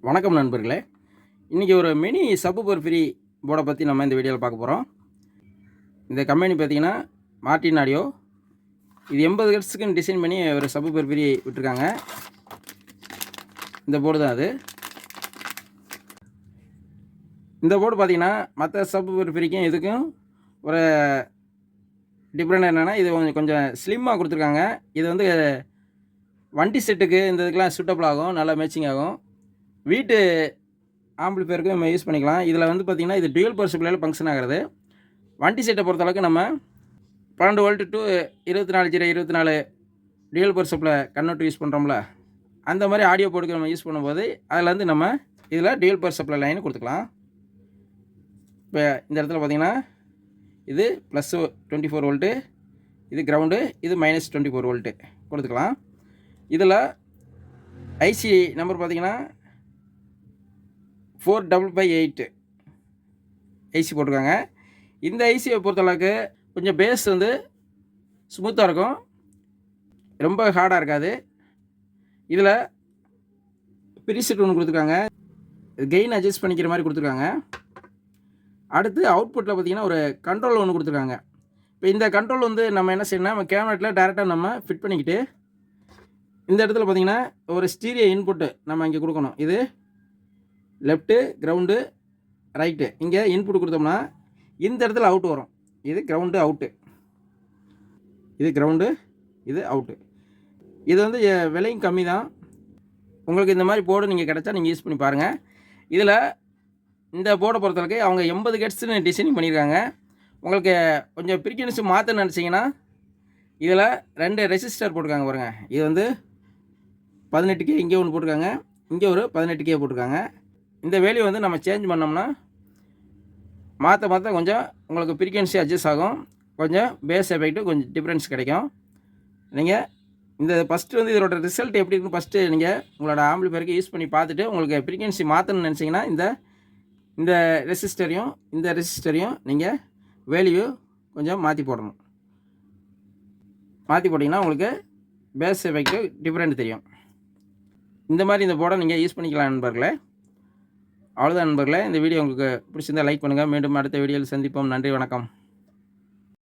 வணக்கம் நண்பர்களே. இன்றைக்கி ஒரு மினி சப்வூஃபர் ஃப்ரீ போர்டை பற்றி நம்ம இந்த வீடியோவில் பார்க்க போகிறோம். இந்த கம்பெனி பார்த்திங்கன்னா மார்டின் ஆடியோ. இது 80 ஹெர்ட்ஸுக்குன்னு டிசைன் பண்ணி ஒரு சப்வூஃபர் ஃப்ரீ விட்டுருக்காங்க. இந்த போர்டு தான் அது. இந்த போர்டு பார்த்திங்கன்னா மற்ற சப்வூஃபர் ஃப்ரீக்கும் இதுக்கும் ஒரு டிஃப்ரெண்ட் என்னென்னா, இது கொஞ்சம் ஸ்லிம்மாக கொடுத்துருக்காங்க. இது வந்து வண்டி செட்டுக்கு இந்த இதுக்கெலாம் சூட்டபிள் ஆகும், நல்லா மேட்சிங் ஆகும். வீட்டு ஆம்பிளிஃபையருக்கு நம்ம யூஸ் பண்ணிக்கலாம். இதில் வந்து பார்த்திங்கன்னா இது டியூயல் பவர் சப்ளையில் ஃபங்க்ஷன் ஆகிறது. வண்டி செட்டை பொறுத்தளவுக்கு நம்ம 12 volt to 24/24 dual power supply converter use பண்ணுறோம்ல, அந்த மாதிரி ஆடியோ போர்டுக்கு நம்ம யூஸ் பண்ணும்போது அதிலேருந்து நம்ம இதில் டியூயல் பவர் சப்ளை லைன் கொடுத்துக்கலாம். இப்போ இந்த இடத்துல பார்த்திங்கன்னா இது ப்ளஸ் 24 வோல்ட்டு, இது கிரவுண்டு, இது மைனஸ் 24 வோல்ட்டு கொடுத்துக்கலாம். இதில் ஐசி நம்பர் பார்த்திங்கன்னா 4558 ஐசி போட்டிருக்காங்க. இந்த ஐசியை பொறுத்தளவுக்கு கொஞ்சம் பேஸ் வந்து ஸ்மூத்தாக இருக்கும், ரொம்ப ஹார்டாக இருக்காது. இதில் ப்ரீசெட் ஒன்று கொடுத்துருக்காங்க, கெயின் அட்ஜஸ்ட் பண்ணிக்கிற மாதிரி கொடுத்துருக்காங்க. அடுத்து அவுட்புட்டில் பார்த்திங்கன்னா ஒரு கண்ட்ரோல் ஒன்று கொடுத்துருக்காங்க. இப்போ இந்த கண்ட்ரோல் வந்து நம்ம என்ன செய்யணும்னா, நம்ம கேபினெட்டில் டேரெக்டாக நம்ம ஃபிட் பண்ணிக்கிட்டு இந்த இடத்துல பார்த்திங்கன்னா ஒரு ஸ்டீரியோ இன்புட்டு நம்ம இங்கே கொடுக்கணும். இது லெஃப்ட்டு, கிரவுண்டு, ரைட்டு. இங்கே இன்புட் கொடுத்தோம்னா இந்த இடத்துல அவுட் வரும். இது கிரவுண்டு அவுட்டு, இது கிரவுண்டு, இது அவுட்டு. இது வந்து விலையும் கம்மி தான். உங்களுக்கு இந்த மாதிரி போர்டு நீங்கள் கிடச்சா நீங்கள் யூஸ் பண்ணி பாருங்கள். இதில் இந்த போர்டை பொறுத்தளவுக்கு அவங்க 80 ஹெர்ட்ஸ்னு டிசைனிங் பண்ணியிருக்காங்க. உங்களுக்கு கொஞ்சம் ஃப்ரீக்வென்சி மாற்ற நினச்சிங்கன்னா இதில் 2 ரெசிஸ்டர் போட்டிருக்காங்க பாருங்கள். இது வந்து 18K இங்கே ஒன்று போட்டிருக்காங்க, இங்கே ஒரு 18K போட்டிருக்காங்க. இந்த வேல்யூ வந்து நம்ம சேஞ்ச் பண்ணோம்னா மாற்ற கொஞ்சம் உங்களுக்கு ஃப்ரீக்வென்சி அட்ஜஸ்ட் ஆகும், கொஞ்சம் பேஸ் எஃபெக்ட்டு கொஞ்சம் டிஃப்ரென்ஸ் கிடைக்கும். நீங்கள் இந்த ஃபஸ்ட்டு வந்து இதோட ரிசல்ட் எப்படி இருக்குன்னு ஃபஸ்ட்டு நீங்கள் உங்களோட ஆம்பிளிஃபையருக்கு யூஸ் பண்ணி பார்த்துட்டு உங்களுக்கு ஃப்ரீக்வென்சி மாற்றணும்னு நினச்சிங்கன்னா இந்த ரெசிஸ்டரையும் நீங்கள் வேல்யூ கொஞ்சம் மாற்றி போடணும். மாற்றி போட்டிங்கன்னா உங்களுக்கு பேஸ் எஃபெக்ட்டு டிஃப்ரெண்ட் தெரியும். இந்த மாதிரி இந்த போர்டை நீங்கள் யூஸ் பண்ணிக்கலாம் நண்பர்களே. அவ்வளோதான் நண்பர்களே. இந்த வீடியோ உங்களுக்கு பிடிச்சிருந்தால் லைக் பண்ணுங்கள். மீண்டும் அடுத்த வீடியோவில் சந்திப்போம். நன்றி, வணக்கம்.